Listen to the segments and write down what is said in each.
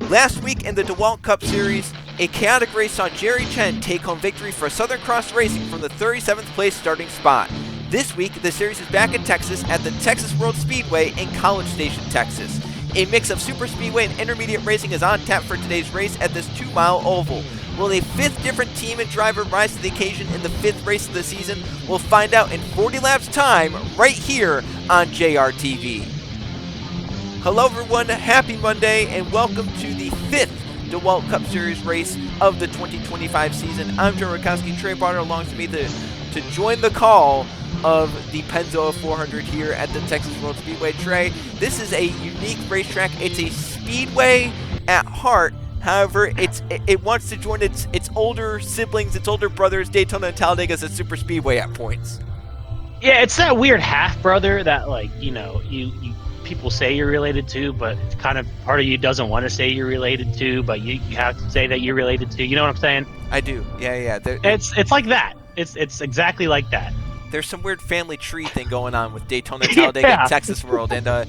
Last week in the DeWalt Cup Series, a chaotic race saw Jerry Chen take home victory for Southern Cross Racing from the 37th place starting spot. This week, the series is back in Texas at the Texas World Speedway in College Station, Texas. A mix of super speedway and intermediate racing is on tap for today's race at this 2-mile oval. Will a fifth different team and driver rise to the occasion in the fifth race of the season? We'll find out in 40 laps time right here on JRTV. Hello everyone, happy Monday and welcome to the fifth DeWalt Cup Series race of the 2025 season. I'm Joe Rakowski, Trey Barter alongside me to join the call of the Pennzoil 400 here at the Texas World Speedway. Trey, this is a unique racetrack. It's a speedway at heart. However, it wants to join its older siblings, its older brothers, Daytona and Talladega, as a super speedway at points. Yeah, it's that weird half brother that, like, you people say you're related to, but it's kind of part of you doesn't want to say you're related to, but you have to say that you're related to. You know what I'm saying? I do. Yeah. It's like that. It's exactly like that. There's some weird family tree thing going on with Daytona, Talladega, and Texas World, and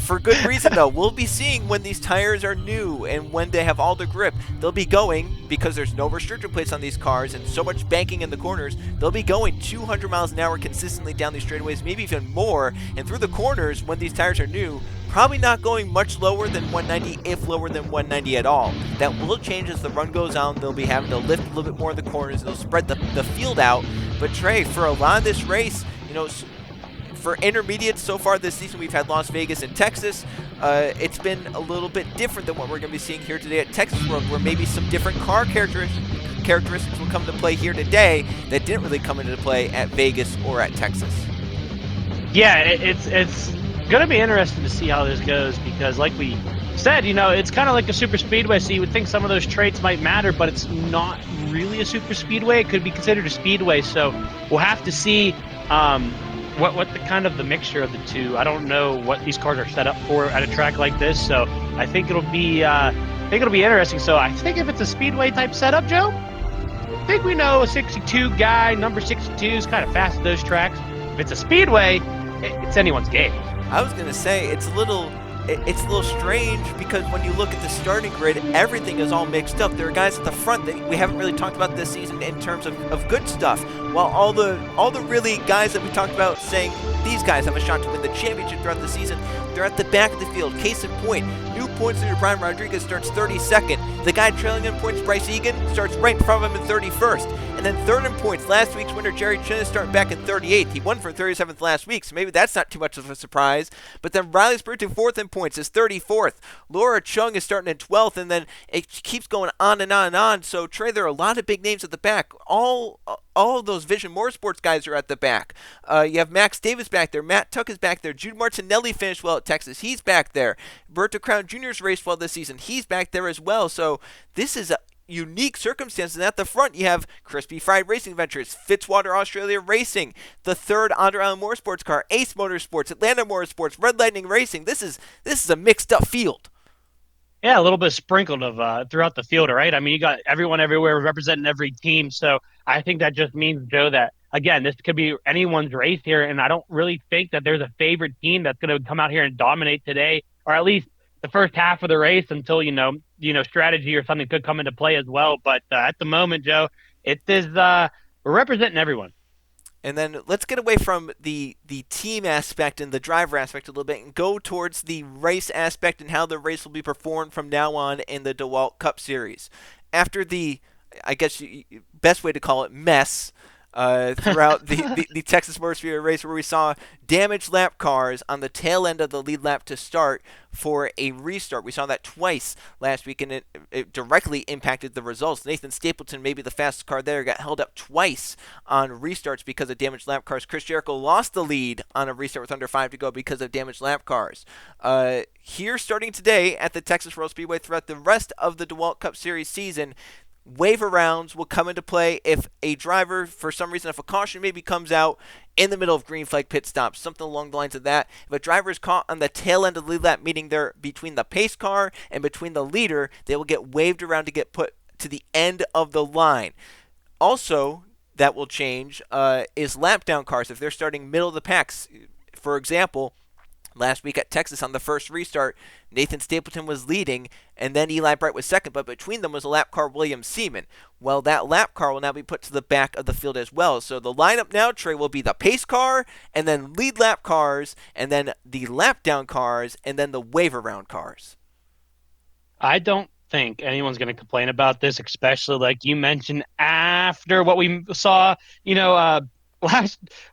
for good reason though. We'll be seeing when these tires are new and when they have all the grip. They'll be going, because there's no restriction plates on these cars and so much banking in the corners, they'll be going 200 miles an hour consistently down these straightaways, maybe even more, and through the corners when these tires are new, probably not going much lower than 190, if lower than 190 at all. That will change as the run goes on. They'll be having to lift a little bit more of the corners. They'll spread the field out. But Trey, for a lot of this race, for intermediates so far this season, we've had Las Vegas and Texas. It's been a little bit different than what we're going to be seeing here today at Texas World, where maybe some different car characteristics will come into play here today that didn't really come into play at Vegas or at Texas. Yeah, it's going to be interesting to see how this goes because, like we said, it's kind of like a super speedway, so you would think some of those traits might matter, but it's not really a super speedway. It could be considered a speedway, so we'll have to see what the kind of the mixture of the two. I don't know what these cars are set up for at a track like this, so I think it'll be interesting. So I think if it's a speedway type setup, Joe, I think we know a 62 guy, number 62 is kind of fast at those tracks. If it's a speedway, it's anyone's game. I was going to say, it's a little strange because when you look at the starting grid, everything is all mixed up. There are guys at the front that we haven't really talked about this season in terms of good stuff, while all the really guys that we talked about saying these guys have a shot to win the championship throughout the season, they're at the back of the field. Case in point, new points leader Brian Rodriguez starts 32nd. The guy trailing in points, Bryce Egan, starts right in front of him in 31st. And then third in points, last week's winner Jerry Chen is starting back in 38th. He won for 37th last week, so maybe that's not too much of a surprise. But then Riley Spiritu, fourth in points, is 34th. Laura Chung is starting in 12th, and then it keeps going on and on and on. So, Trey, there are a lot of big names at the back. All of those Vision Motorsports guys are at the back. You have Max Davis back there. Matt Tuck is back there. Jude Martinelli finished well at Texas. He's back there. Berto Crown Jr.'s raced well this season. He's back there as well. So this is a unique circumstances. And at the front, you have Crispy Fried Racing Ventures, Fitzwater Australia Racing, the third Under Island Motorsports car, Ace Motorsports, Atlanta Motorsports, Red Lightning Racing. This is a mixed up field. Yeah, a little bit sprinkled of throughout the field, right? I mean, you got everyone everywhere representing every team. So I think that just means, Joe, that, again, this could be anyone's race here. And I don't really think that there's a favorite team that's going to come out here and dominate today, or at least the first half of the race until, strategy or something could come into play as well. But at the moment, Joe, it is we're representing everyone. And then let's get away from the team aspect and the driver aspect a little bit and go towards the race aspect and how the race will be performed from now on in the DeWalt Cup Series. After the, I guess, best way to call it, mess throughout the Texas Motor Speedway race, where we saw damaged lap cars on the tail end of the lead lap to start for a restart. We saw that twice last week, and it directly impacted the results. Nathan Stapleton, maybe the fastest car there, got held up twice on restarts because of damaged lap cars. Chris Jericho lost the lead on a restart with under 5 to go because of damaged lap cars. Here, starting today at the Texas World Speedway throughout the rest of the DeWalt Cup Series season, waiver rounds will come into play if a driver, for some reason, if a caution maybe comes out in the middle of green flag pit stops, something along the lines of that. If a driver is caught on the tail end of the lead lap, meaning they're between the pace car and between the leader, they will get waved around to get put to the end of the line. Also, that will change is lap down cars. If they're starting middle of the packs, for example, Last week at Texas on the first restart, Nathan Stapleton was leading, and then Eli Bright was second, but between them was a lap car, William Seaman. Well, that lap car will now be put to the back of the field as well. So the lineup now, Trey, will be the pace car, and then lead lap cars, and then the lap down cars, and then the wave around cars. I don't think anyone's going to complain about this, especially like you mentioned after what we saw,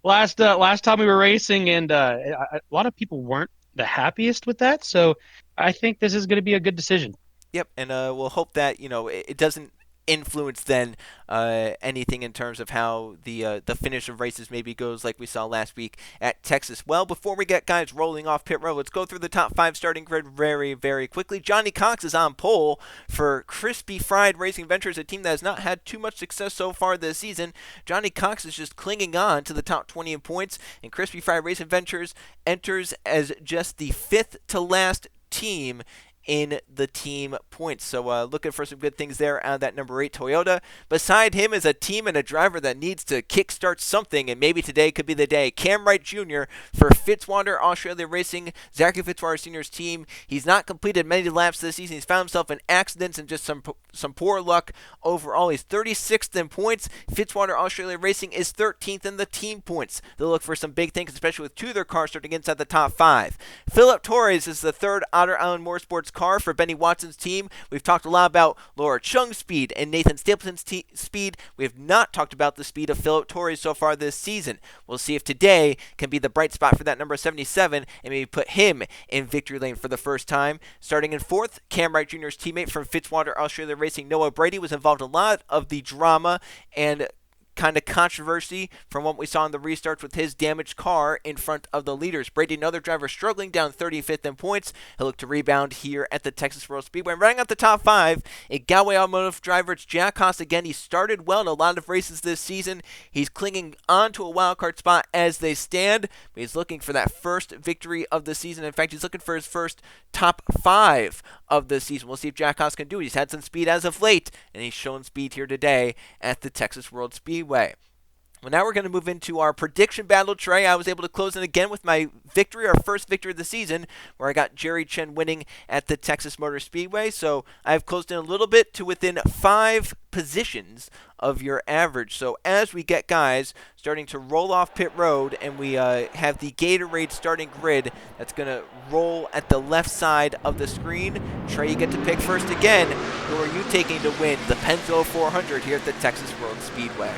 last time we were racing, and a lot of people weren't the happiest with that. So I think this is going to be a good decision. Yep, and we'll hope that it doesn't influence then anything in terms of how the finish of races maybe goes like we saw last week at Texas. Well, before we get guys rolling off pit road, let's go through the top 5 starting grid very, very quickly. Johnny Cox is on pole for Crispy Fried Racing Ventures, a team that has not had too much success so far this season. Johnny Cox is just clinging on to the top 20 in points, and Crispy Fried Racing Ventures enters as just the 5th to last team in the team points. So looking for some good things there on that number 8 Toyota. Beside him is a team and a driver that needs to kickstart something, and maybe today could be the day. Cam Wright Jr. for Fitzwater Australia Racing, Zachary Fitzwater Sr.'s team. He's not completed many laps this season. He's found himself in accidents and just some poor luck overall. He's 36th in points. Fitzwater Australia Racing is 13th in the team points. They'll look for some big things, especially with 2 of their cars starting inside the top 5. Philip Torres is the 3rd Otter Island Motorsports car for Benny Watson's team. We've talked a lot about Laura Chung's speed and Nathan Stapleton's speed. We have not talked about the speed of Philip Torres so far this season. We'll see if today can be the bright spot for that number 77 and maybe put him in victory lane for the first time. Starting in 4th, Cam Wright Jr.'s teammate from Fitzwater Australia Racing, Noah Brady, was involved in a lot of the drama and kind of controversy from what we saw in the restarts with his damaged car in front of the leaders. Brady, another driver struggling, down 35th in points. He'll look to rebound here at the Texas World Speedway. Running out the top 5, a Galway Automotive driver, it's Jack Haas again. He started well in a lot of races this season. He's clinging on to a wildcard spot as they stand, but he's looking for that first victory of the season. In fact, he's looking for his first top 5 of the season. We'll see if Jack Haas can do it. He's had some speed as of late, and he's shown speed here today at the Texas World Speedway. Well, now we're going to move into our prediction battle, Trey. I was able to close in again with my victory, our first victory of the season, where I got Jerry Chen winning at the Texas Motor Speedway. So I've closed in a little bit to within 5 positions of your average. So as we get guys starting to roll off pit road and we have the Gatorade starting grid that's going to roll at the left side of the screen, Trey, you get to pick first again. Who are you taking to win the Pennzoil 400 here at the Texas World Speedway?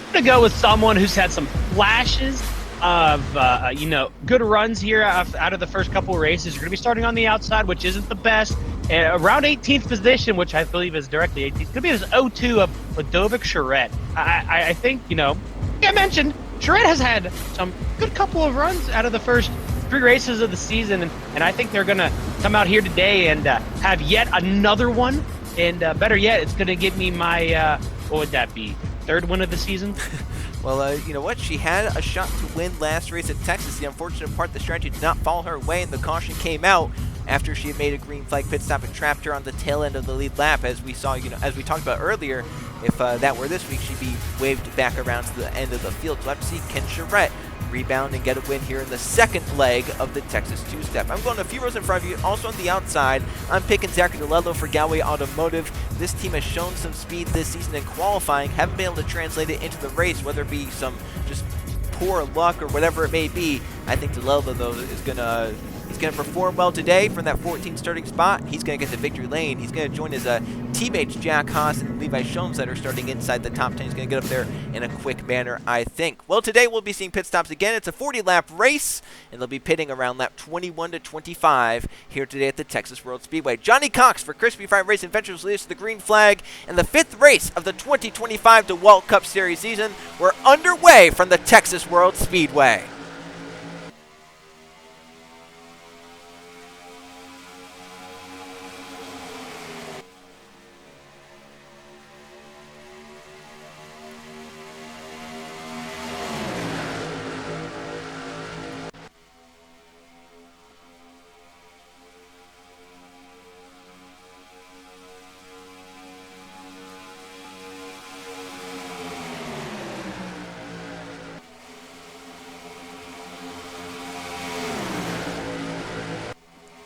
I'm going to go with someone who's had some flashes of, good runs here out of the first couple of races. You're going to be starting on the outside, which isn't the best. Around 18th position, which I believe is directly 18th. It's going to be this 0-2 of Ludovic Charette. I think, I mentioned, Charette has had some good couple of runs out of the first 3 races of the season, and I think they're going to come out here today and have yet another one. And better yet, it's going to give me my, what would that be? 3rd win of the season? Well, you know what? She had a shot to win last race at Texas. The unfortunate part, the strategy did not fall her way, and the caution came out after she had made a green flag pit stop and trapped her on the tail end of the lead lap. As we saw, as we talked about earlier, if that were this week, she'd be waved back around to the end of the field. So we'll have to see Ken Charette rebound and get a win here in the second leg of the Texas two-step. I'm going a few rows in front of you. Also on the outside, I'm picking Zachary DeLello for Galway Automotive. This team has shown some speed this season in qualifying, haven't been able to translate it into the race, whether it be some just poor luck or whatever it may be. I think DeLello, though, is going to perform well today from that 14th starting spot. He's going to get to victory lane. He's going to join his teammates Jack Haas and Levi Schoens that are starting inside the top 10. He's going to get up there in a quick manner, I think. Well, today we'll be seeing pit stops again. It's a 40-lap race, and they'll be pitting around lap 21 to 25 here today at the Texas World Speedway. Johnny Cox for Crispy Fried Racing Ventures leads to the green flag, and the 5th race of the 2025 DeWalt Cup Series season. We're underway from the Texas World Speedway.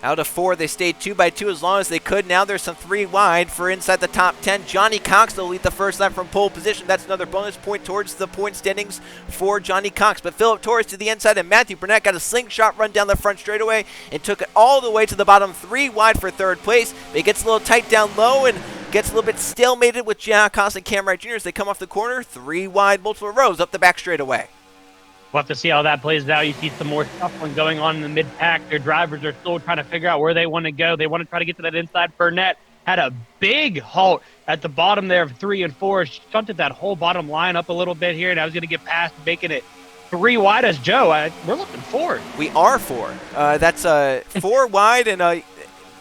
Out of 4, they stayed 2 by 2 as long as they could. Now there's some 3 wide for inside the top 10. Johnny Cox will lead the first lap from pole position. That's another bonus point towards the point standings for Johnny Cox. But Philip Torres to the inside, and Matthew Burnett got a slingshot run down the front straightaway and took it all the way to the bottom. 3 wide for third place. But it gets a little tight down low and gets a little bit stalemated with Jack Haas and Cam Wright Jr. as they come off the corner. 3 wide, multiple rows up the back straightaway. We'll have to see how that plays out. You see some more shuffling going on in the mid-pack. Their drivers are still trying to figure out where they want to go. They want to try to get to that inside. Burnett had a big halt at the bottom there of 3 and 4. Shunted that whole bottom line up a little bit here, and I was going to get past, making it 3 wide as Joe. We're looking 4. We are 4. That's 4 wide and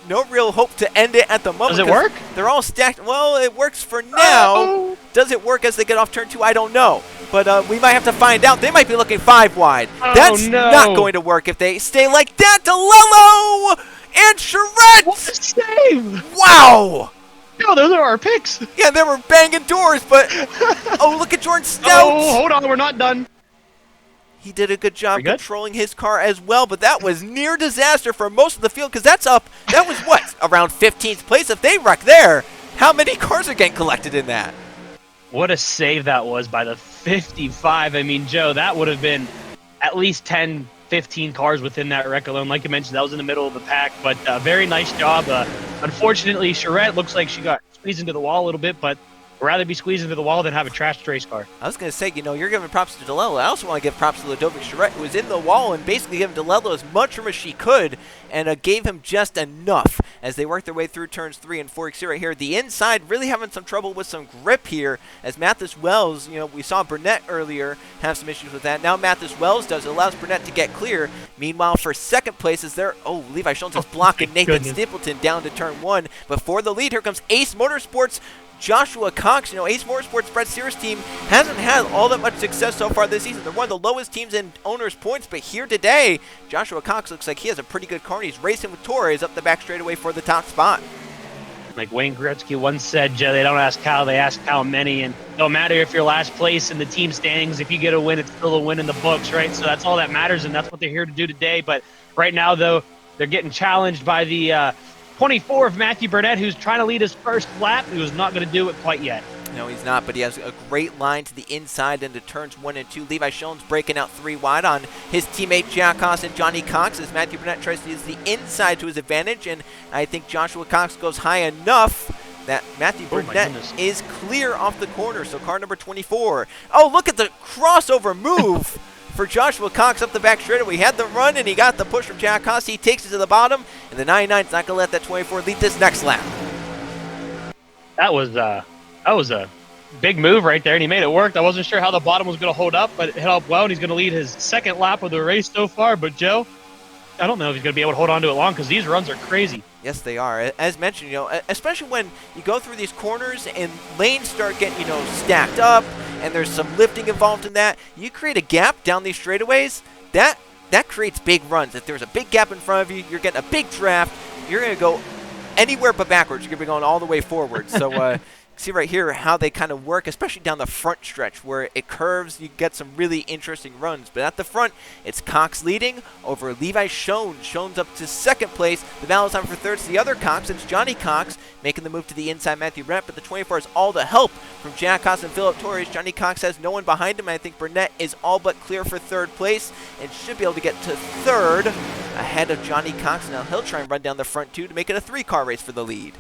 no real hope to end it at the moment. Does it work? They're all stacked. Well, it works for now. Uh-oh. Does it work as they get off turn 2? I don't know. But we might have to find out. They might be looking 5 wide. That's not going to work if they stay like that. DeLello and Charette. What a save. Wow. No, those are our picks. Yeah, they were banging doors, but oh, look at Jordan Stout. Oh, hold on. We're not done. He did a good job controlling his car as well, but that was near disaster for most of the field because that's up. That was what? Around 15th place. If they wreck there, how many cars are getting collected in that? What a save that was by the 55. I mean, Joe, that would have been at least 10, 15 cars within that wreck alone. Like you mentioned, that was in the middle of the pack, but very nice job. Unfortunately, Charette looks like she got squeezed into the wall a little bit, but I'd rather be squeezed into the wall than have a trashed race car. I was going to say, you're giving props to DeLello. I also want to give props to Ludovic Charette, who was in the wall and basically giving DeLello as much room as she could and gave him just enough as they worked their way through turns 3 and 4. You see right here, the inside really having some trouble with some grip here as Mathis Wells, we saw Burnett earlier have some issues with that. Now Mathis Wells does. It allows Burnett to get clear. Meanwhile, for second place is there, Levi Schultz is blocking Nathan Stapleton down to turn 1. But for the lead, here comes Ace Motorsports. Joshua Cox, Ace Motorsports Brett Sears team hasn't had all that much success so far this season. They're one of the lowest teams in owners' points, but here today, Joshua Cox looks like he has a pretty good car, and he's racing with Torres up the back straightaway for the top spot. Like Wayne Gretzky once said, Joe, they don't ask how, they ask how many, and no matter if you're last place in the team standings, if you get a win, it's still a win in the books, right? So that's all that matters, and that's what they're here to do today. But right now, though, they're getting challenged by the 24 of Matthew Burnett, who's trying to lead his first lap. He was not going to do it quite yet. No, he's not, but he has a great line to the inside into turns 1 and 2. Levi Schoen's breaking out 3 wide on his teammate Jack Haas and Johnny Cox as Matthew Burnett tries to use the inside to his advantage, and I think Joshua Cox goes high enough that Matthew Burnett is clear off the corner. So car number 24. Oh, look at the crossover move for Joshua Cox up the back straightaway. He had the run, and he got the push from Jack Haas. He takes it to the bottom, and the 99's not going to let that 24 lead this next lap. That was a big move right there, and he made it work. I wasn't sure how the bottom was going to hold up, but it held up well, and he's going to lead his second lap of the race so far. But, Joe, I don't know if he's going to be able to hold on to it long because these runs are crazy. Yes, they are. As mentioned, especially when you go through these corners and lanes start getting, stacked up, and there's some lifting involved in that. You create a gap down these straightaways, that creates big runs. If there's a big gap in front of you, you're getting a big draft. You're going to go anywhere but backwards. You're going to be going all the way forward. So, see right here how they kind of work, especially down the front stretch where it curves. You get some really interesting runs. But at the front, it's Cox leading over Levi Schoen. Schoen's up to second place. The battle's on for third. It's the other Cox. It's Johnny Cox making the move to the inside Matthew Burnett. But the 24 is all the help from Jack Haas and Philip Torres. Johnny Cox has no one behind him. I think Burnett is all but clear for third place and should be able to get to third ahead of Johnny Cox. Now he'll try and run down the front two to make it a 3-car race for the lead.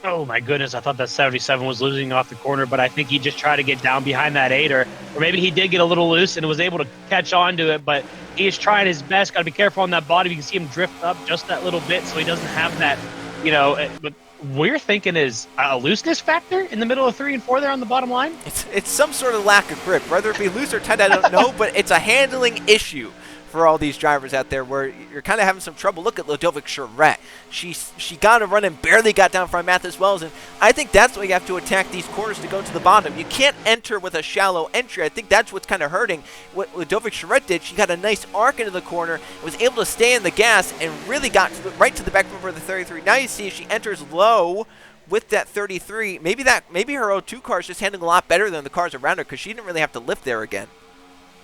Oh, my goodness. I thought that 77 was losing off the corner, but I think he just tried to get down behind that 8, or maybe he did get a little loose and was able to catch on to it, but he is trying his best. Got to be careful on that bottom. You can see him drift up just that little bit so he doesn't have that, but we're thinking is a looseness factor in the middle of 3 and 4 there on the bottom line? It's some sort of lack of grip. Whether it be loose or tight, I don't know, but it's a handling issue for all these drivers out there where you're kind of having some trouble. Look at Ludovic Charette. She got a run and barely got down from Mathis Wells, and I think that's why you have to attack these corners to go to the bottom. You can't enter with a shallow entry. I think that's what's kind of hurting. What Ludovic Charette did, she got a nice arc into the corner, was able to stay in the gas, and really got right to the back bumper of the 33. Now you see she enters low with that 33. Maybe her 02 car is just handling a lot better than the cars around her because she didn't really have to lift there again.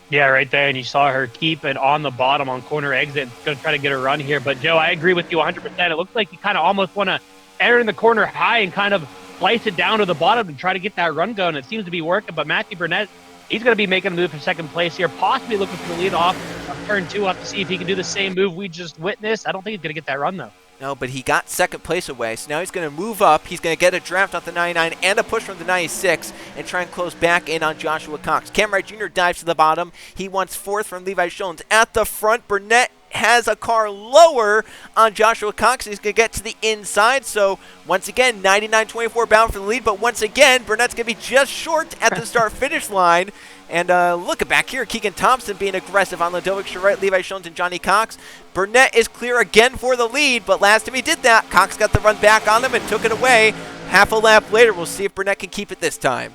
Yeah, right there, and you saw her keep it on the bottom on corner exit. Going to try to get a run here, but Joe, I agree with you 100%. It looks like you kind of almost want to enter in the corner high and kind of slice it down to the bottom and try to get that run going. It seems to be working, but Matthew Burnett, he's going to be making a move for second place here, possibly looking for the lead off of turn 2 off to see if he can do the same move we just witnessed. I don't think he's going to get that run, though. No, but he got second place away, so now he's going to move up. He's going to get a draft off the 99 and a push from the 96 and try and close back in on Joshua Cox. Cam Wright Jr. dives to the bottom. He wants fourth from Levi Schoens. At the front, Burnett has a car lower on Joshua Cox. He's going to get to the inside, so once again, 99-24 bound for the lead, but once again, Burnett's going to be just short at the start-finish line. And look at back here, Keegan Thompson being aggressive on Ludovic Charette, Levi Schoens, and Johnny Cox. Burnett is clear again for the lead, but last time he did that, Cox got the run back on him and took it away. Half a lap later, we'll see if Burnett can keep it this time.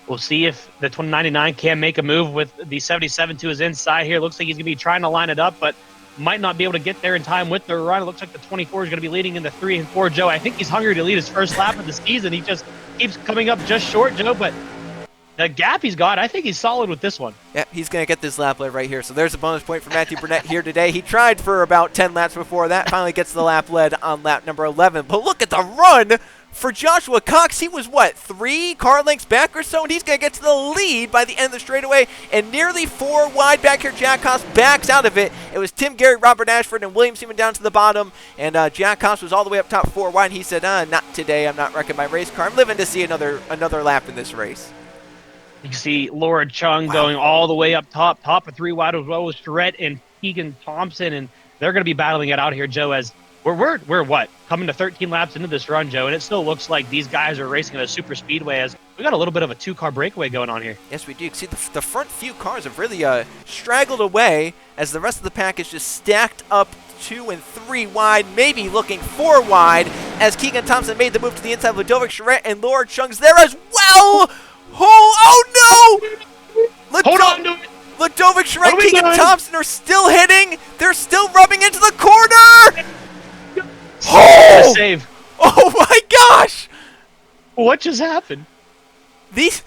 We'll see if the 99 can make a move with the 77 to his inside here. Looks like he's going to be trying to line it up, but might not be able to get there in time with the run. It looks like the 24 is going to be leading into 3 and 4. Joe, I think he's hungry to lead his first lap of the season. He just keeps coming up just short, Joe, but the gap he's got, I think he's solid with this one. Yeah, he's going to get this lap lead right here. So there's a bonus point for Matthew Burnett here today. He tried for about 10 laps before that. Finally gets the lap lead on lap number 11. But look at the run for Joshua Cox. He was, what, 3 car lengths back or so? And he's going to get to the lead by the end of the straightaway. And nearly 4 wide back here. Jack Haas backs out of it. It was Tim Garrett, Robert Ashford, and William Seaman down to the bottom. And Jack Haas was all the way up top 4 wide. And he said, not today. I'm not wrecking my race car. I'm living to see another lap in this race. You can see Laura Chung going all the way up top of 3 wide as well with Charette and Keegan Thompson, and they're going to be battling it out here, Joe, as we're what? Coming to 13 laps into this run, Joe, and it still looks like these guys are racing at a super speedway as we got a little bit of a 2-car breakaway going on here. Yes, we do. You can see the front few cars have really straggled away as the rest of the pack is just stacked up 2 and 3 wide, maybe looking 4 wide, as Keegan Thompson made the move to the inside. Ludovic Charette and Laura Chung's there as well. Oh no! Hold on to it. Ludovic Charette and Keegan Thompson are still hitting. They're still rubbing into the corner. Oh! Save. Oh my gosh! What just happened? These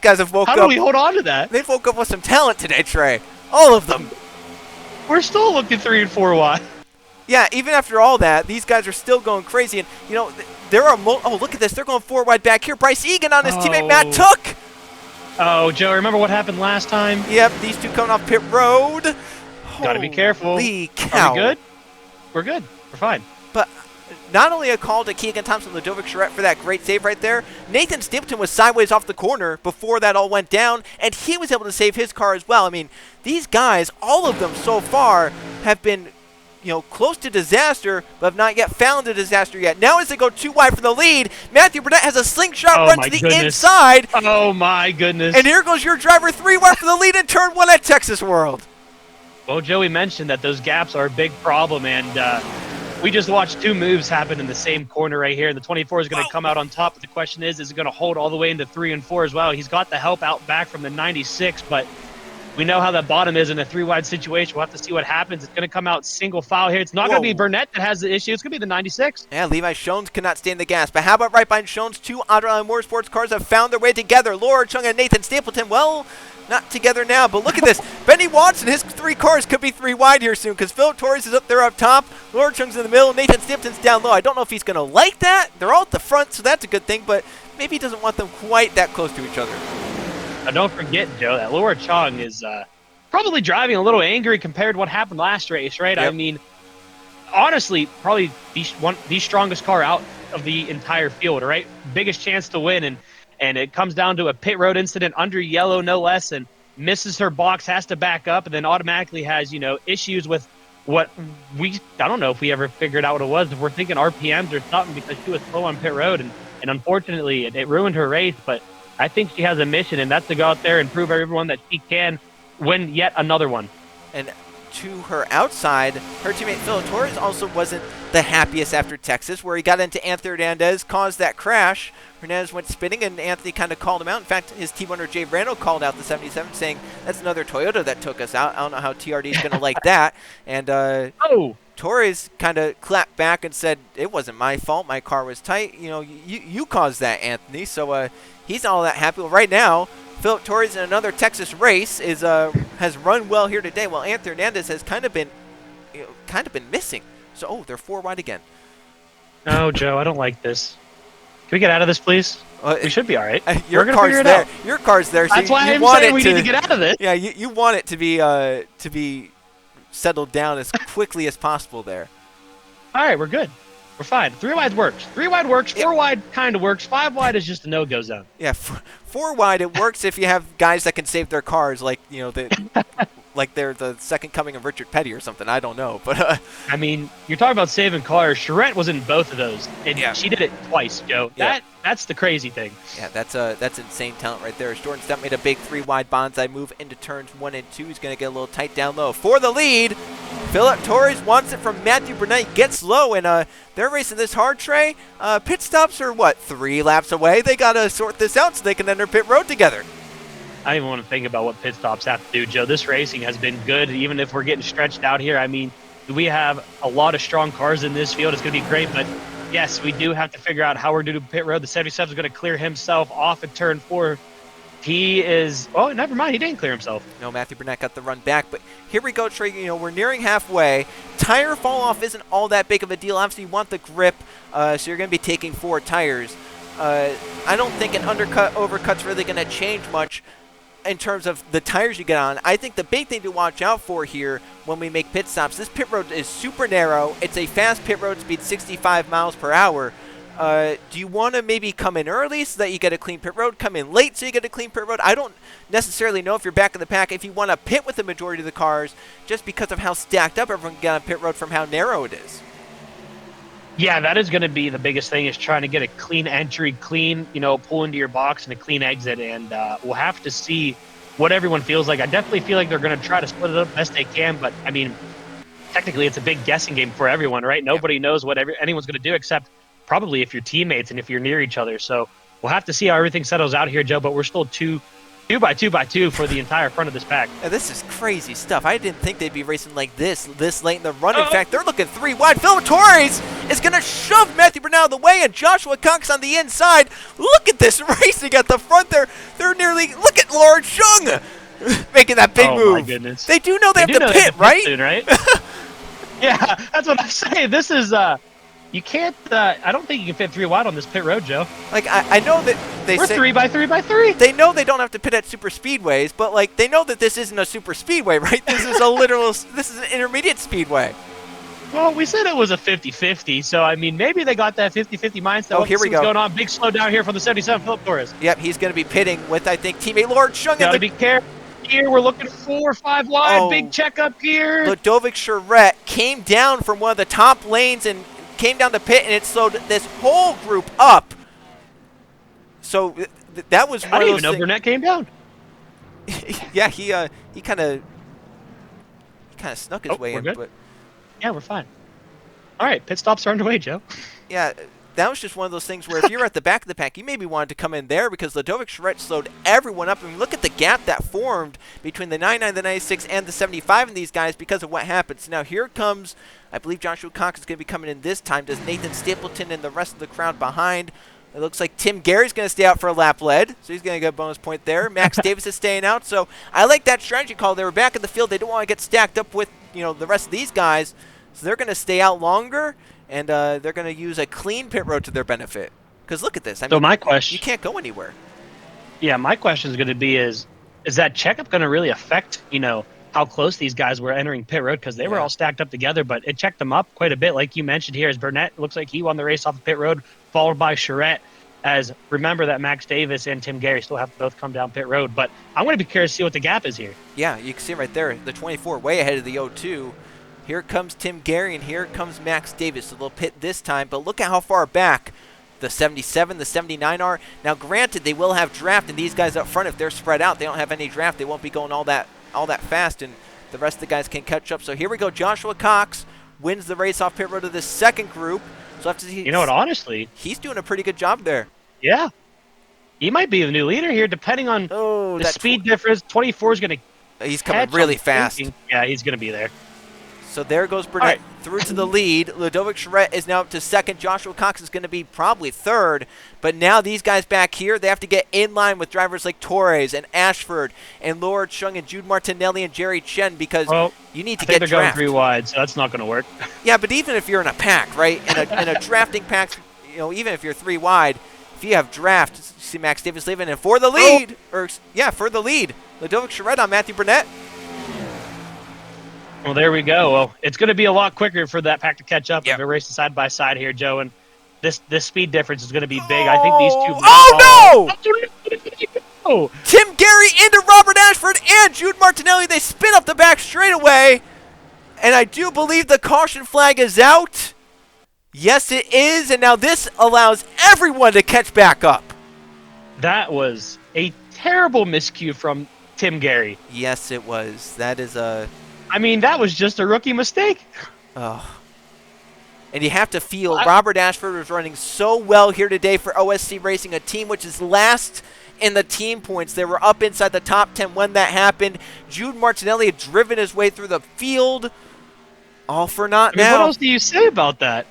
guys have woke up. How do we hold on to that? They've woke up with some talent today, Trey. All of them. We're still looking 3 and 4 wide. Yeah, even after all that, these guys are still going crazy. And, you know, there are oh, look at this. They're going 4 wide back here. Bryce Egan on his teammate Matt Took. Oh, Joe, remember what happened last time? Yep, these two coming off pit road. Gotta be careful. Holy cow. Are we good? We're good. We're fine. But not only a call to Keegan Thompson, Ludovic Charette for that great save right there, Nathan Stimpton was sideways off the corner before that all went down, and he was able to save his car as well. I mean, these guys, all of them so far, have been, you know, close to disaster, but have not yet found a disaster yet. Now as they go 2 wide for the lead, Matthew Burnett has a slingshot run to the inside. Oh my goodness. And here goes your driver 3 wide for the lead in turn 1 at Texas World. Well, Joey mentioned that those gaps are a big problem, and we just watched 2 moves happen in the same corner right here. The 24 is going to come out on top, but the question is it going to hold all the way into 3 and 4 as well? He's got the help out back from the 96, but we know how that bottom is in a 3 wide situation. We'll have to see what happens. It's going to come out single file here. It's not going to be Burnett that has the issue. It's going to be the 96. Yeah, Levi Schoens cannot stay in the gas. But how about right behind Schoens? 2 Otter Island Motorsports cars have found their way together. Laura Chung and Nathan Stapleton, well, not together now. But look at this. Benny Watson, his 3 cars could be 3 wide here soon because Philip Torres is up there up top. Laura Chung's in the middle. Nathan Stapleton's down low. I don't know if he's going to like that. They're all at the front, so that's a good thing. But maybe he doesn't want them quite that close to each other. Now, don't forget, Joe, that Laura Chung is probably driving a little angry compared to what happened last race, right? Yep. I mean, honestly, probably the strongest car out of the entire field, right? Biggest chance to win, and it comes down to a pit road incident under yellow, no less, and misses her box, has to back up, and then automatically has, you know, issues with what I don't know if we ever figured out what it was. If we're thinking RPMs or something because she was slow on pit road, and unfortunately it ruined her race, but I think she has a mission, and that's to go out there and prove everyone that she can win yet another one. And to her outside, her teammate Phil Torres also wasn't the happiest after Texas, where he got into Anthony Hernandez, caused that crash. Hernandez went spinning, and Anthony kind of called him out. In fact, his team owner Jay Randall called out the 77, saying, that's another Toyota that took us out. I don't know how TRD is going to like that. And Torres kind of clapped back and said, it wasn't my fault. My car was tight. You know, you caused that, Anthony. So he's all that happy. Well, right now, Philip Torres in another Texas race has run well here today, while Anthony Hernandez has kind of been missing. So, oh, they're 4 wide again. No, Joe, I don't like this. Can we get out of this, please? We should be all right. Your car's there. Your car's there. So that's why I'm saying we need to get out of this. Yeah, you want it to be settled down as quickly as possible there. All right, we're good. We're fine. 3 wide works. 3 wide works. 4 wide kind of works. 5 wide is just a no-go zone. Yeah, 4 wide it works if you have guys that can save their cars, like like they're the second coming of Richard Petty or something. I don't know, but I mean, you're talking about saving cars. Charette was in both of those, and she did it twice, Joe. Yeah. That's the crazy thing. Yeah, that's insane talent right there. Jordan Stunt made a big 3 wide bonsai move into turns 1 and 2. He's going to get a little tight down low for the lead. Philip Torres wants it from Matthew Burnett. Gets low, and they're racing this hard, Trey. Pit stops are, 3 laps away? They got to sort this out so they can enter pit road together. I don't even want to think about what pit stops have to do, Joe. This racing has been good, even if we're getting stretched out here. I mean, we have a lot of strong cars in this field. It's going to be great, but yes, we do have to figure out how we're going to do pit road. The 77 is going to clear himself off at turn 4. He is, oh, never mind. He didn't clear himself. No, Matthew Burnett got the run back, but here we go, Trey. We're nearing halfway. Tire fall off isn't all that big of a deal. Obviously, you want the grip, so you're going to be taking 4 tires. I don't think an overcut's really going to change much in terms of the tires you get on. I think the big thing to watch out for here when we make pit stops, this pit road is super narrow. It's a fast pit road, speed 65 miles per hour. Do you want to maybe come in early so that you get a clean pit road, come in late so you get a clean pit road? I don't necessarily know if you're back in the pack if you want to pit with the majority of the cars just because of how stacked up everyone can get on pit road from how narrow it is. Yeah, that is going to be the biggest thing, is trying to get a clean entry, clean, pull into your box and a clean exit. And we'll have to see what everyone feels like. I definitely feel like they're going to try to split it up best they can. But, I mean, technically it's a big guessing game for everyone, right? Nobody knows what anyone's going to do except probably if you're teammates and if you're near each other. So we'll have to see how everything settles out here, Joe. But we're still 2 by 2 by 2 for the entire front of this pack. Yeah, this is crazy stuff. I didn't think they'd be racing like this late in the run. In fact, they're looking 3 wide. Philip Torres is going to shove Matthew Burnett out of the way, and Joshua Cox on the inside. Look at this racing at the front there. They're nearly, look at Lawrence Chung making that big move. Oh, my goodness. They do know they have to pit, right? Soon, right? Yeah, that's what I'm saying. This is, you can't, I don't think you can fit 3 wide on this pit road, Joe. Like, I know that we're 3 by 3 by 3. They know they don't have to pit at super speedways, but, like, they know that this isn't a super speedway, right? This is an intermediate speedway. Well, we said it was a 50-50, so, I mean, maybe they got that 50-50 mindset. Oh, here we go. What's going on? Big slowdown here from the 77, Philip Torres. Yep, he's going to be pitting with, I think, teammate Lawrence Chung. Got to be careful here. We're looking 4 or 5 wide. Oh, big checkup here. Ludovic Charette came down from one of the top lanes and came down to pit, and it slowed this whole group up. So that was one of those things. I didn't even know Burnett came down. Yeah, he kind of snuck his way in. Good. But yeah, we're fine. All right, pit stops are underway, Joe. Yeah, that was just one of those things where if you're at the back of the pack, you maybe wanted to come in there because Ludovic Charette slowed everyone up. I mean, look at the gap that formed between the 99, the 96, and the 75 in these guys because of what happened. So now here comes, I believe Joshua Cox is going to be coming in this time. Does Nathan Stapleton and the rest of the crowd behind? It looks like Tim Gary's going to stay out for a lap lead, so he's going to get a bonus point there. Max Davis is staying out, so I like that strategy call. They were back in the field. They don't want to get stacked up with the rest of these guys, so they're going to stay out longer, and they're going to use a clean pit road to their benefit. Because look at this. I mean, my question, you can't go anywhere. Yeah, my question is going to be is that checkup going to really affect, how close these guys were entering pit road? Because they were all stacked up together, but it checked them up quite a bit. Like you mentioned here, as Burnett looks like he won the race off of pit road, followed by Charette. As remember that Max Davis and Tim Gary still have to both come down pit road. But I'm going to be curious to see what the gap is here. Yeah, you can see right there, the 24 way ahead of the 02. Here comes Tim Gary, and here comes Max Davis. So they'll pit this time, but look at how far back the 77, the 79 are. Now, granted, they will have draft, and these guys up front, if they're spread out, they don't have any draft. They won't be going all that fast, and the rest of the guys can catch up. So here we go. Joshua Cox wins the race off pit road of the second group. So have to see. You know what? Honestly, he's doing a pretty good job there. Yeah, he might be the new leader here, depending on the speed difference. 24 is going to. He's coming really fast. Yeah, he's going to be there. So there goes Burnett through to the lead. Ludovic Charette is now up to second. Joshua Cox is going to be probably third. But now these guys back here, they have to get in line with drivers like Torres and Ashford and Laura Chung and Jude Martinelli and Jerry Chen because you need to get they're draft. going 3 wide, so that's not going to work. Yeah, but even if you're in a pack, right, in a drafting pack, even if you're 3 wide, if you have draft, see Max Davis leaving, and for the lead, for the lead, Ludovic Charette on Matthew Burnett. Well, there we go. Well, it's going to be a lot quicker for that pack to catch up. Yep. They're racing side by side here, Joe, and this speed difference is going to be big. I think these two. Oh no! Tim Gary into Robert Ashford and Jude Martinelli. They spin up the back straightaway, and I do believe the caution flag is out. Yes, it is, and now this allows everyone to catch back up. That was a terrible miscue from Tim Gary. Yes, it was. That is a... I mean, that was just a rookie mistake. Oh. And you have to feel Robert Ashford was running so well here today for OSC Racing, a team which is last in the team points. They were up inside the top 10 when that happened. Jude Martinelli had driven his way through the field. All for naught now. What else do you say about that?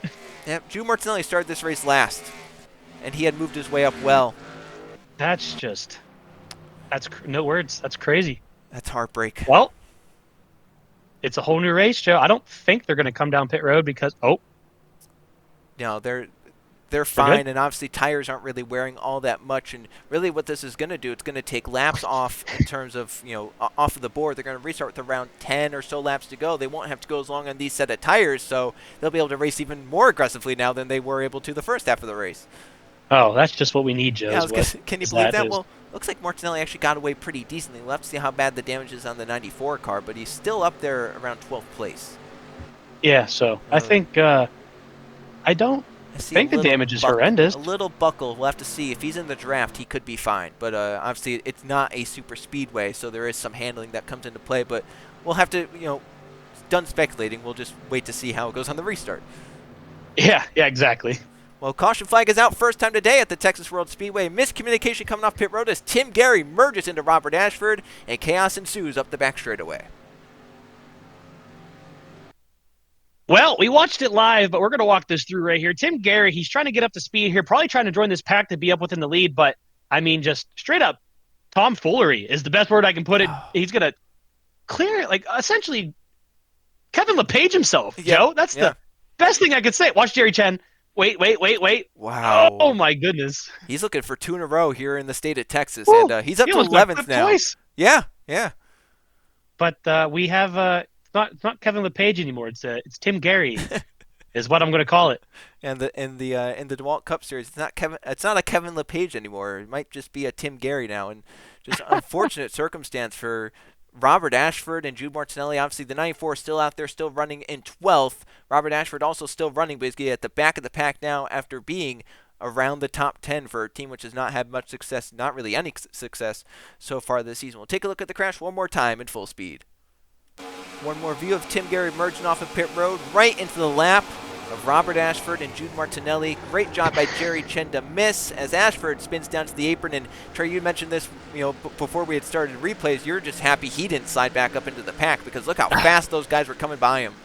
Yep, Jude Martinelli started this race last, and he had moved his way up well. That's no words. That's crazy. That's heartbreak. Well, it's a whole new race, Joe. I don't think they're going to come down pit road because no, they're fine, and obviously tires aren't really wearing all that much. And really, what this is going to do, it's going to take laps off in terms of off of the board. They're going to restart with around 10 or so laps to go. They won't have to go as long on these set of tires, so they'll be able to race even more aggressively now than they were able to the first half of the race. Oh, that's just what we need, Joe. Yeah, can you believe that? Well, looks like Martinelli actually got away pretty decently. We'll have to see how bad the damage is on the 94 car, but he's still up there around 12th place. Yeah, so I think I think the damage is horrendous. A little buckle. We'll have to see. If he's in the draft, he could be fine. But obviously, it's not a super speedway, so there is some handling that comes into play. But we'll have to, done speculating. We'll just wait to see how it goes on the restart. Yeah, exactly. Well, caution flag is out first time today at the Texas World Speedway. Miscommunication coming off pit road as Tim Gary merges into Robert Ashford, and chaos ensues up the back straightaway. Well, we watched it live, but we're going to walk this through right here. Tim Gary, he's trying to get up to speed here, probably trying to join this pack to be up within the lead, but, I mean, just straight up tomfoolery is the best word I can put it. He's going to clear, essentially Kevin LePage himself, Joe. That's the best thing I could say. Watch Jerry Chen. Wait. Wow. Oh, my goodness. He's looking for 2 in a row here in the state of Texas, and he's up to 11th now. Twice. Yeah. But we have it's not Kevin LePage anymore. It's Tim Gary, is what I'm going to call it. And in the DeWalt Cup Series, it's not a Kevin LePage anymore. It might just be a Tim Gary now, and just unfortunate circumstance for Robert Ashford and Jude Martinelli. Obviously, the 94 is still out there, still running in 12th. Robert Ashford also still running, basically at the back of the pack now after being around the top 10 for a team which has not had much success, not really any success so far this season. We'll take a look at the crash one more time in full speed. One more view of Tim Gary merging off of pit road right into the lap of Robert Ashford and Jude Martinelli. Great job by Jerry Chen to miss as Ashford spins down to the apron. And Trey, you mentioned this, before we had started replays. You're just happy he didn't slide back up into the pack because look how fast those guys were coming by him.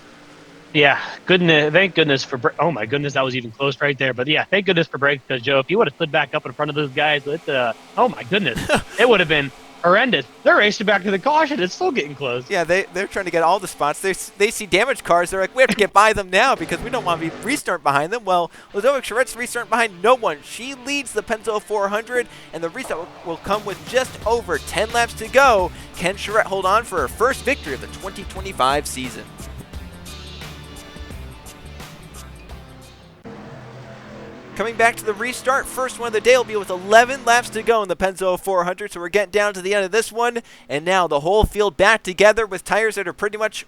Yeah, thank goodness for oh my goodness, that was even close right there. But yeah, thank goodness for break because Joe, if you would have slid back up in front of those guys, oh my goodness, it would have been horrendous. They're racing back to the caution. It's still getting close. Yeah, they're trying to get all the spots. They see damaged cars. They're like, we have to get by them now because we don't want to be restart behind them. Well, Ludovic Charette's restart behind no one. She leads the Pennzoil 400, and the restart will come with just over 10 laps to go. Can Charette hold on for her first victory of the 2025 season? Coming back to the restart, first one of the day will be with 11 laps to go in the Pennzoil 400, so we're getting down to the end of this one, and now the whole field back together with tires that are pretty much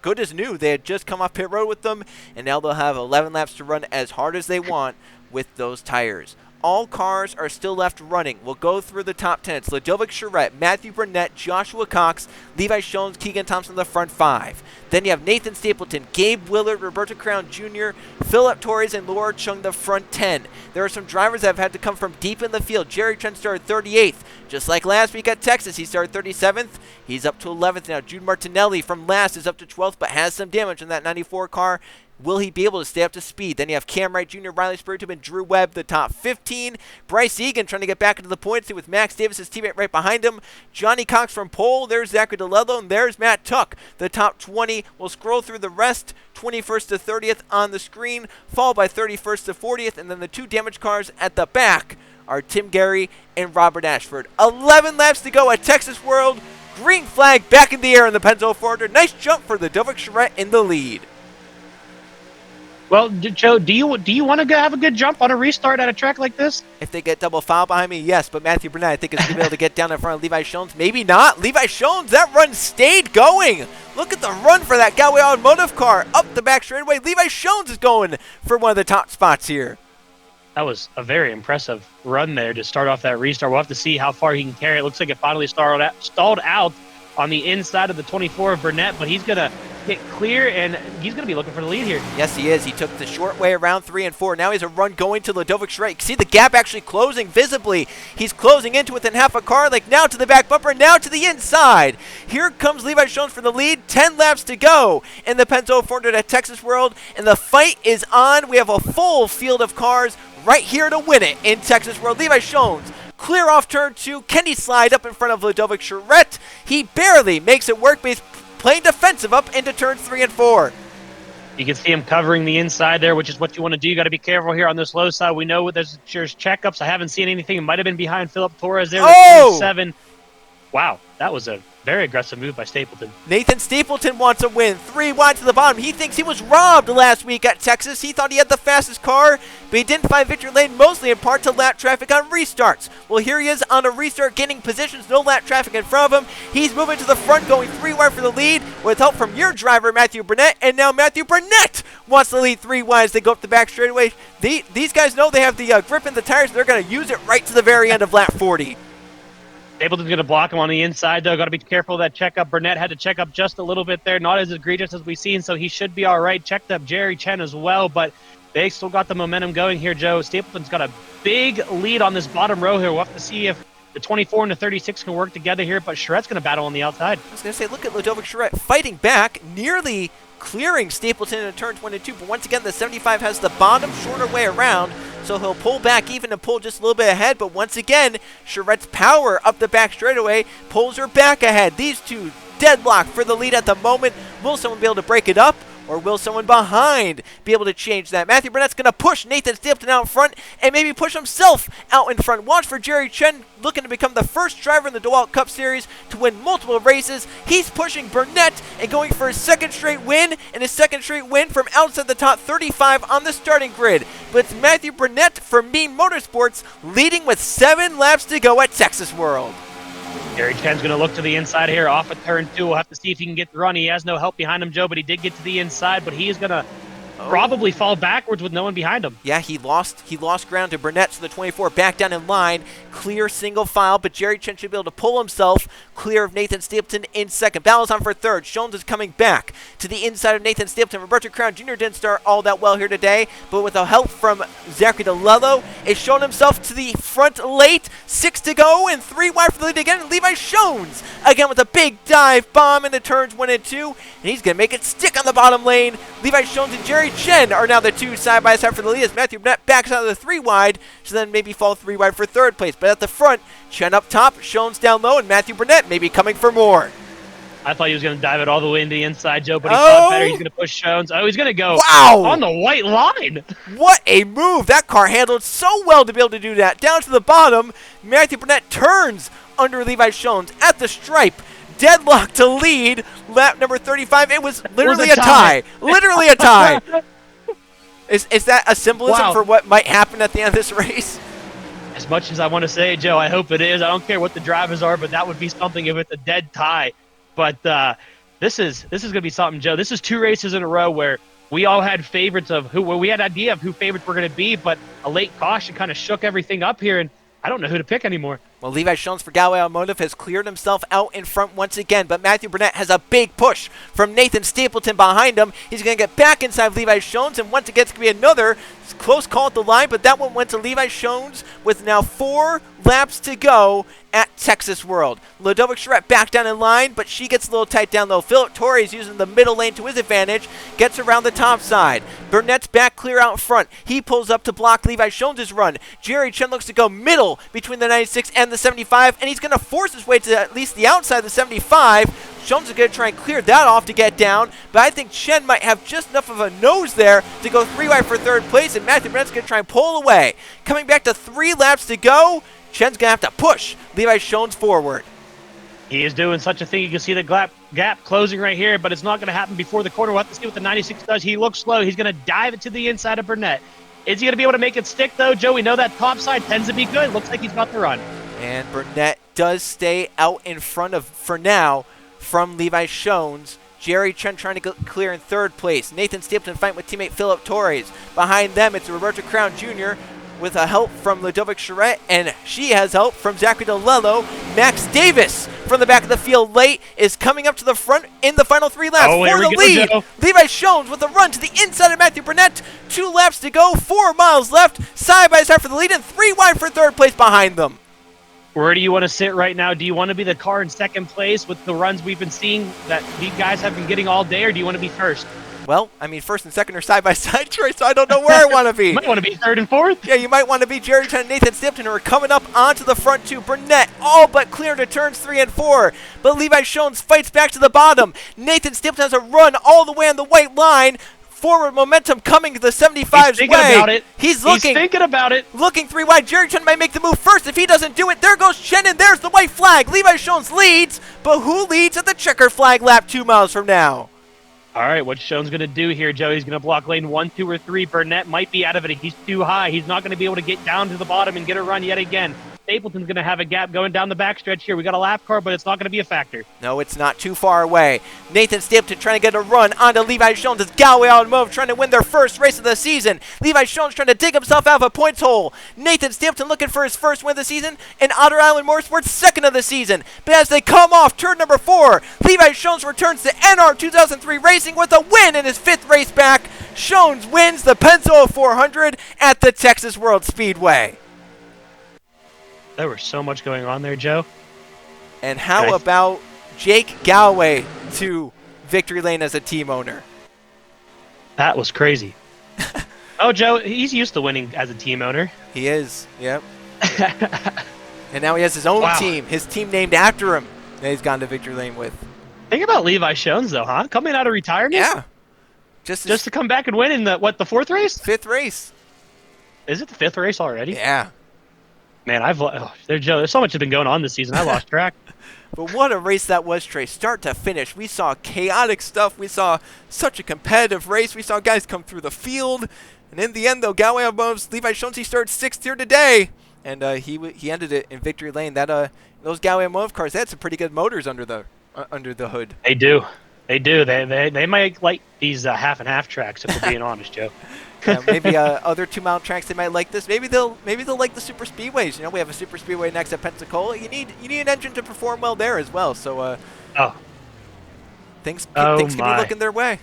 good as new. They had just come off pit road with them, and now they'll have 11 laps to run as hard as they want with those tires. all cars are still left running. We'll go through the top 10. It's Ludovic Charette, Matthew Burnett, Joshua Cox, Levi Shones, Keegan Thompson, the front 5. Then you have Nathan Stapleton, Gabe Willard, Roberto Crown Jr., Philip Torres, and Laura Chung, the front 10. There are some drivers that have had to come from deep in the field. Jerry Chen started 38th. Just like last week at Texas, he started 37th. He's up to 11th now. Jude Martinelli from last is up to 12th, but has some damage in that 94 car. Will he be able to stay up to speed? Then you have Cam Wright Jr., Riley Spiritum, and Drew Webb, the top 15. Bryce Egan trying to get back into the points with Max Davis, his teammate, right behind him. Johnny Cox from pole. There's Zachary DeLello, and there's Matt Tuck, the top 20. We'll scroll through the rest. 21st to 30th on the screen, followed by 31st to 40th, and then the 2 damaged cars at the back are Tim Gary and Robert Ashford. 11 laps to go at Texas World. Green flag back in the air in the Pennzoil 400. Nice jump for the Ludovic Charette in the lead. Well, Joe, do you want to have a good jump on a restart at a track like this? If they get double foul behind me, yes. But Matthew Burnett, I think, is going to be able to get down in front of Levi Shones. Maybe not. Levi Shones, that run stayed going. Look at the run for that Galway Automotive car. Up the back straightaway, Levi Shones is going for one of the top spots here. That was a very impressive run there to start off that restart. We'll have to see how far he can carry it. Looks like it finally stalled out on the inside of the 24 of Burnett, but he's going to get clear, and he's going to be looking for the lead here. Yes, he is. He took the short way around 3 and 4. Now he's a run going to Ludovic Charette. You can see the gap actually closing visibly. He's closing into within half a car, like now to the back bumper, now to the inside. Here comes Levi Shones for the lead. 10 laps to go in the Pennzoil 400 at Texas World, and the fight is on. We have a full field of cars right here to win it in Texas World. Levi Shones clear off turn 2. Can he slide up in front of Ludovic Charette? He barely makes it work, but he's playing defensive up into turns 3 and 4. You can see him covering the inside there, which is what you want to do. You got to be careful here on this low side. We know there's checkups. I haven't seen anything. It might have been behind Philip Torres there. Oh! 27. Wow, that was a very aggressive move by Stapleton. Nathan Stapleton wants a win. 3 wide to the bottom. He thinks he was robbed last week at Texas. He thought he had the fastest car, but he didn't find victory lane, mostly in part to lap traffic on restarts. Well, here he is on a restart, gaining positions. No lap traffic in front of him. He's moving to the front, going 3 wide for the lead with help from your driver, Matthew Burnett. And now Matthew Burnett wants to lead 3 wide as they go up the back straightaway. These guys know they have the grip in the tires. They're going to use it right to the very end of lap 40. Stapleton's going to block him on the inside, though. Got to be careful of that checkup. Burnett had to check up just a little bit there. Not as egregious as we've seen, so he should be all right. Checked up Jerry Chen as well, but they still got the momentum going here, Joe. Stapleton's got a big lead on this bottom row here. We'll have to see if the 24 and the 36 can work together here, but Charette's going to battle on the outside. I was going to say, look at Ludovic Charette fighting back, nearly clearing Stapleton in turns 1 and 2, but once again, the 75 has the bottom shorter way around, so he'll pull back even and pull just a little bit ahead, but once again, Charette's power up the back straightaway pulls her back ahead. These two deadlock for the lead at the moment. Will someone be able to break it up? Or will someone behind be able to change that? Matthew Burnett's going to push Nathan Stapleton out in front and maybe push himself out in front. Watch for Jerry Chen, looking to become the first driver in the DeWalt Cup Series to win multiple races. He's pushing Burnett and going for his 2nd straight win, and his 2nd straight win from outside the top 35 on the starting grid. But it's Matthew Burnett from Meme Motorsports leading with 7 laps to go at Texas World. Jerry Chen's going to look to the inside here off of turn 2. We'll have to see if he can get the run. He has no help behind him, Joe, but he did get to the inside, but he is going to probably fall backwards with no one behind him. Yeah, he lost ground to Burnett, so the 24 back down in line. Clear single file, but Jerry Chen should be able to pull himself clear of Nathan Stapleton in 2nd. Battle's on for 3rd. Shones is coming back to the inside of Nathan Stapleton. Roberto Crown Jr. didn't start all that well here today, but with the help from Zachary DeLello, it's shown himself to the front late. 6 to go and 3 wide for the lead again. Levi Shones again with a big dive bomb into turns 1 and 2, and he's going to make it stick on the bottom lane. Levi Shones and Jerry Chen are now the 2 side by side for the lead as Matthew Burnett backs out of the 3 wide, so then maybe fall 3 wide for 3rd place. But at the front, Chen up top, Shones down low, and Matthew Burnett maybe coming for more. I thought he was going to dive it all the way into the inside, Joe, but he thought better. He's going to push Shones. Oh, he's going to go on the white line. What a move. That car handled so well to be able to do that. Down to the bottom, Matthew Burnett turns under Levi Shones at the stripe. Deadlock to lead, lap number 35. It was literally a tie. Literally a tie. Is that a symbolism for what might happen at the end of this race? As much as I want to say, Joe, I hope it is. I don't care what the drivers are, but that would be something if it's a dead tie. But this is going to be something, Joe. This is 2 races in a row where we all had favorites of we had idea of who favorites were going to be, but a late caution kind of shook everything up here, and I don't know who to pick anymore. Well, Levi Schoens for Galway Automotive has cleared himself out in front once again, but Matthew Burnett has a big push from Nathan Stapleton behind him. He's going to get back inside Levi Schoens, and once again, it's going to be another close call at the line, but that one went to Levi Schoens with now 4 laps to go at Texas World. Ludovic Charette back down in line, but she gets a little tight down low. Philip Torres using the middle lane to his advantage, gets around the top side. Burnett's back clear out in front. He pulls up to block Levi Schoens' run. Jerry Chen looks to go middle between the 96 and the 75, and he's going to force his way to at least the outside of the 75. Schoens is going to try and clear that off to get down, but I think Chen might have just enough of a nose there to go 3 wide for third place, and Matthew Burnett's going to try and pull away. Coming back to 3 laps to go, Chen's going to have to push Levi Schoens forward. He is doing such a thing. You can see the gap closing right here, but it's not going to happen before the corner. We'll have to see what the 96 does. He looks slow. He's going to dive it to the inside of Burnett. Is he going to be able to make it stick, though? Joe, we know that top side tends to be good. Looks like he's about to run. And Burnett does stay out in front of, for now, from Levi Schoens. Jerry Chen trying to clear in third place. Nathan Stapleton fighting with teammate Philip Torres. Behind them, it's Roberto Crown Jr. with a help from Ludovic Charette, and she has help from Zachary DeLello. Max Davis from the back of the field late is coming up to the front in the final 3 laps for the lead. Joe. Levi Schoens with a run to the inside of Matthew Burnett. 2 laps to go, 4 miles left, side by side for the lead, and 3 wide for third place behind them. Where do you want to sit right now? Do you want to be the car in second place with the runs we've been seeing that these guys have been getting all day, or do you want to be first? Well, I mean, first and second are side by side, Troy, so I don't know where I want to be. You might want to be third and fourth. Yeah, you might want to be Jerry Chen and Nathan Stapleton, who are coming up onto the front 2. Burnett all but clear to turns 3 and 4, but Levi Schoens fights back to the bottom. Nathan Stapleton has a run all the way on the white line. Forward momentum coming to the 75's He's way. about it. He's looking. He's thinking about it. Looking 3 wide. Jerry Chen might make the move first. If he doesn't do it, there goes Chen, and there's the white flag. Levi Schoens leads, but who leads at the checker flag lap 2 miles from now? All right, what's Schoen's going to do here, Joe? He's going to block lane 1, 2, or 3. Burnett might be out of it. He's too high. He's not going to be able to get down to the bottom and get a run yet again. Stapleton's going to have a gap going down the backstretch here. We got a lap car, but it's not going to be a factor. No, it's not too far away. Nathan Stapleton trying to get a run onto Levi Schoens as Galway Automotive trying to win their first race of the season. Levi Schoens trying to dig himself out of a points hole. Nathan Stapleton looking for his first win of the season, and Otter Island Motorsports' second of the season. But as they come off turn number 4, Levi Schoens returns to NR2003 Racing with a win in his 5th race back. Schoens wins the Pennzoil 400 at the Texas World Speedway. There was so much going on there, Joe. And how about Jake Galway to victory lane as a team owner? That was crazy. Oh, Joe, he's used to winning as a team owner. He is, yep. And now he has his own team, his team named after him, that he's gone to victory lane with. Think about Levi Schoens, though, huh? Coming out of retirement? Yeah. Just to come back and win in the 4th race? 5th race. Is it the 5th race already? Yeah. Man, Joe, there's so much has been going on this season. I lost track. But what a race that was, Trey. Start to finish. We saw chaotic stuff. We saw such a competitive race. We saw guys come through the field. And in the end, though, Galway Automotive's Levi Schoens, he started 6th here today. And he ended it in victory lane. Those Galway Automotive cars, they had some pretty good motors under the hood. They do. They do. They might like these half and half tracks, if we're being honest, Joe. Yeah, maybe other 2-mile tracks they might like this. Maybe they'll like the super speedways. You know, we have a super speedway next at Pensacola. You need an engine to perform well there as well. So things could be looking their way.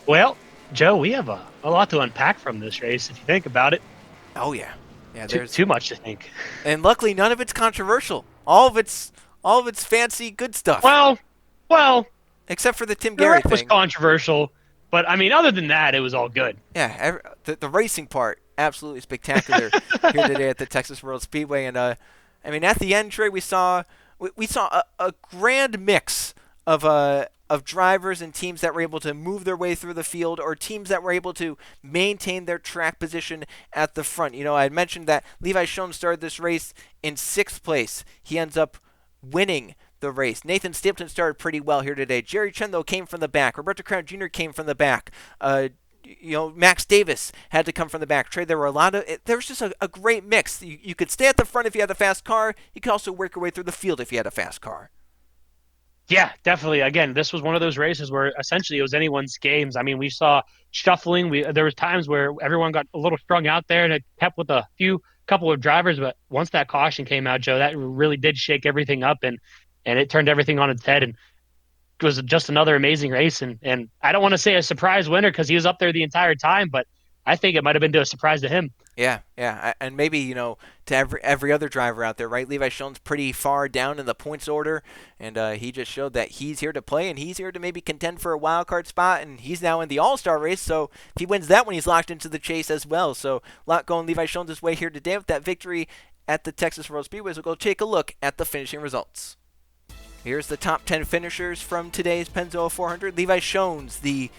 Well, Joe, we have a lot to unpack from this race if you think about it. Oh yeah, there's too much to think. And luckily, none of it's controversial. All of it's fancy good stuff. Well, except for the Tim Gary thing. Was controversial. But, I mean, other than that, it was all good. Yeah, the racing part, absolutely spectacular here today at the Texas World Speedway. And, I mean, at the end, Trey, we saw a grand mix of drivers and teams that were able to move their way through the field, or teams that were able to maintain their track position at the front. You know, I had mentioned that Levi Schoens started this race in 6th place. He ends up winning the race. Nathan Stapleton started pretty well here today. Jerry Chen, though, came from the back. Roberto Crown Jr. came from the back. Max Davis had to come from the back. Trey, there was just a great mix. You could stay at the front if you had a fast car. You could also work your way through the field if you had a fast car. Yeah, definitely. Again, this was one of those races where essentially it was anyone's games. I mean, we saw shuffling. There was times where everyone got a little strung out there, and it kept with a couple of drivers. But once that caution came out, Joe, that really did shake everything up, and it turned everything on its head. And it was just another amazing race. And I don't want to say a surprise winner because he was up there the entire time, but I think it might have been to a surprise to him. Yeah, yeah, and maybe to every other driver out there, right? Levi Schoen's pretty far down in the points order, and he just showed that he's here to play and he's here to maybe contend for a wild card spot, and he's now in the All Star race. So if he wins that one, he's locked into the chase as well. So a lot going Levi Schoen's way here today with that victory at the Texas World Speedway. So we'll go take a look at the finishing results. Here's the top 10 finishers from today's Pennzoil 400. Levi Schoen's the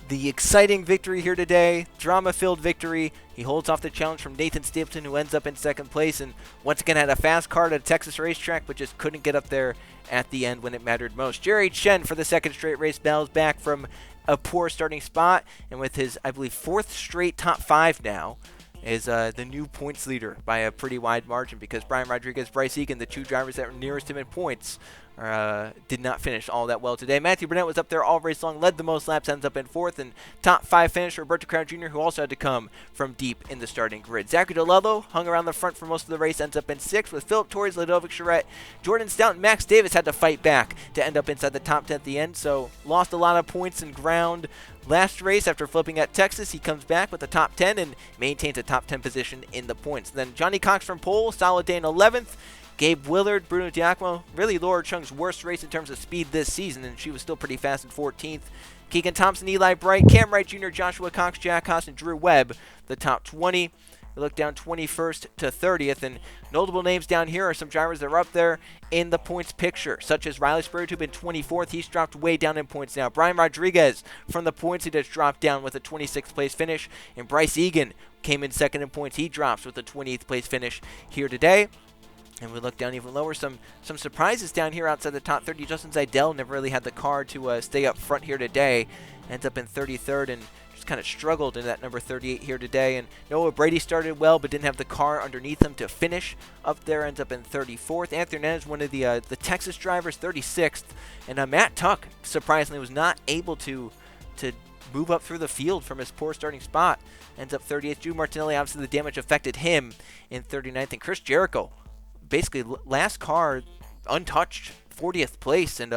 exciting victory here today, drama-filled victory. He holds off the challenge from Nathan Stapleton, who ends up in second place, and once again had a fast car at a Texas racetrack, but just couldn't get up there at the end when it mattered most. Jerry Chen, for the second straight race, battles back from a poor starting spot, and with his, I believe, fourth straight top five now, is the new points leader by a pretty wide margin, because Brian Rodriguez, Bryce Egan, the two drivers that were nearest him in points, did not finish all that well today. Matthew Burnett was up there all race long, led the most laps, ends up in fourth, and top five finisher Roberto Crown Jr., who also had to come from deep in the starting grid. Zachary DeLello hung around the front for most of the race, ends up in sixth, with Philip Torres, Ludovic Charette, Jordan Stout, and Max Davis had to fight back to end up inside the top 10 at the end, so lost a lot of points and ground. Last race, after flipping at Texas, he comes back with the top 10 and maintains a top 10 position in the points. Then Johnny Cox from pole, solid day in 11th. Gabe Willard, Bruno Diacomo, really Laura Chung's worst race in terms of speed this season, and she was still pretty fast in 14th. Keegan Thompson, Eli Bright, Cam Wright Jr., Joshua Cox, Jack Haas, and Drew Webb, the top 20. We look down 21st to 30th, and notable names down here are some drivers that are up there in the points picture, such as Riley Spurgeon in 24th. He's dropped way down in points now. Brian Rodriguez from the points, he just dropped down with a 26th place finish, and Bryce Egan came in second in points. He drops with a 28th place finish here today. And we look down even lower, some surprises down here outside the top 30. Justin Zeidel never really had the car to stay up front here today. Ends up in 33rd and just kind of struggled in that number 38 here today. And Noah Brady started well, but didn't have the car underneath him to finish up there. Ends up in 34th. Anthony Hernandez, one of the Texas drivers, 36th. And Matt Tuck, surprisingly, was not able to move up through the field from his poor starting spot. Ends up 38th. Drew Martinelli, obviously the damage affected him in 39th. And Chris Jericho, basically last car untouched, 40th place, and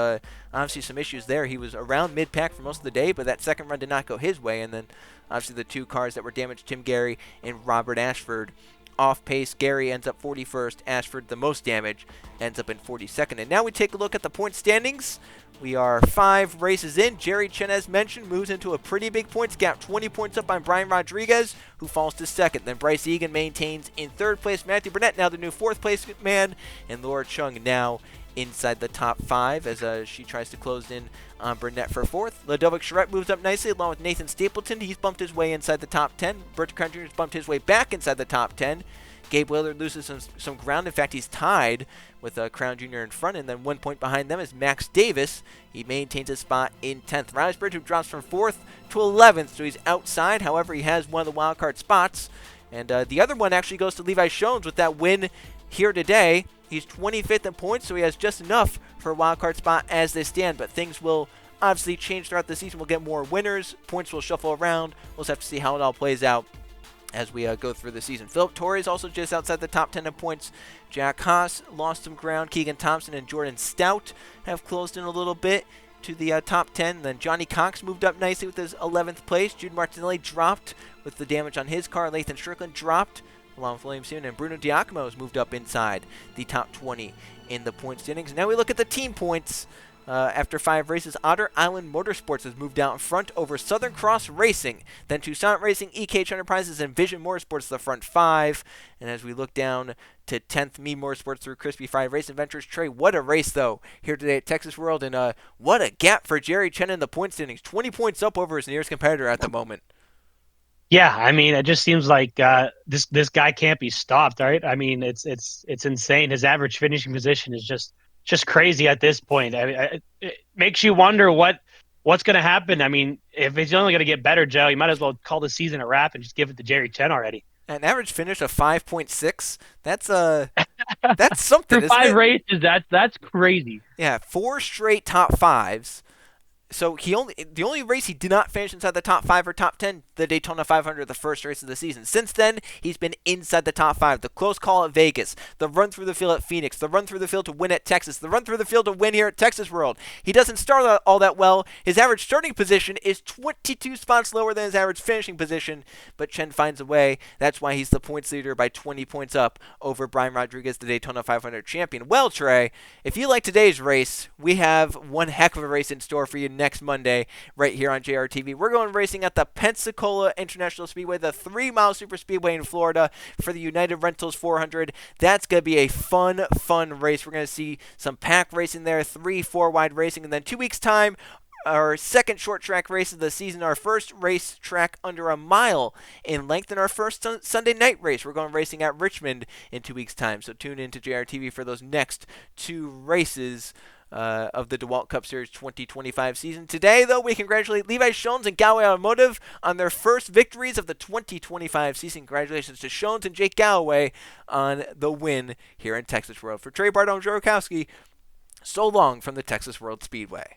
obviously some issues there. He was around mid-pack for most of the day, but that second run did not go his way, and then obviously the two cars that were damaged, Tim Gary and Robert Ashford, off pace. Gary ends up 41st, Ashford the most damage, ends up in 42nd. And now we take a look at the point standings. We are 5 races in. Jerry Chen, as mentioned, moves into a pretty big points gap, 20 points up on Brian Rodriguez, who falls to second. Then Bryce Egan maintains in third place. Matthew Burnett, now the new fourth place man, and Laura Chung now inside the top 5 as she tries to close in on Burnett for fourth. Ludovic Charette moves up nicely along with Nathan Stapleton. He's bumped his way inside the top 10. Roberto Crown Jr. has bumped his way back inside the top 10. Gabe Willard loses some ground. In fact, he's tied with Crown Jr. in front, and then 1 point behind them is Max Davis. He maintains his spot in 10th. Riley Spurgeon drops from 4th to 11th, so he's outside. However, he has one of the wildcard spots, and the other one actually goes to Levi Schoen's with that win here today. He's 25th in points, so he has just enough for a wildcard spot as they stand, but things will obviously change throughout the season. We'll get more winners. Points will shuffle around. We'll just have to see how it all plays out as we go through the season. Philip Torres also just outside the top 10 in points. Jack Haas lost some ground. Keegan Thompson and Jordan Stout have closed in a little bit to the top 10. Then Johnny Cox moved up nicely with his 11th place. Jude Martinelli dropped with the damage on his car. Lathan Strickland dropped along with William Seaman, and Bruno Diacomo has moved up inside the top 20 in the point standings. Now we look at the team points. After 5 races, Otter Island Motorsports has moved out in front over Southern Cross Racing. Then Tucson Racing, EKH Enterprises, and Vision Motorsports the front 5. And as we look down to 10th, Me Motorsports through Crispy Fried Race Adventures. Trey, what a race, though, here today at Texas World. And what a gap for Jerry Chen in the point standings. 20 points up over his nearest competitor at the moment. Yeah, I mean, it just seems like this guy can't be stopped, right? I mean, it's insane. His average finishing position is just crazy at this point. It makes you wonder what's going to happen. I mean, if he's only going to get better, Joe, you might as well call the season a wrap and just give it to Jerry Chen already. An average finish of 5.6. That's That's something, For isn't 5 it? races, that's crazy. Yeah, 4 straight top fives. So the only race he did not finish inside the top 5 or top 10, the Daytona 500, the first race of the season. Since then, he's been inside the top 5. The close call at Vegas, the run through the field at Phoenix, the run through the field to win at Texas, the run through the field to win here at Texas World. He doesn't start all that well. His average starting position is 22 spots lower than his average finishing position, but Chen finds a way. That's why he's the points leader by 20 points up over Brian Rodriguez, the Daytona 500 champion. Well, Trey, if you like today's race, we have one heck of a race in store for you next Monday right here on JRTV. We're going racing at the Pensacola International Speedway, the 3-mile super speedway in Florida for the United Rentals 400. That's going to be a fun race. We're going to see some pack racing there, 3-4 wide racing, and then 2 weeks time, our second short track race of the season, our first race track under a mile in length, and our first Sunday night race. We're going racing at Richmond in 2 weeks' time, so tune in to JRTV for those next 2 races of the DeWalt Cup Series 2025 season. Today, though, we congratulate Levi Schoens and Galloway Automotive on their first victories of the 2025 season. Congratulations to Schoens and Jake Galloway on the win here in Texas World. For Trey Bardone, Joe Rokowski, so long from the Texas World Speedway.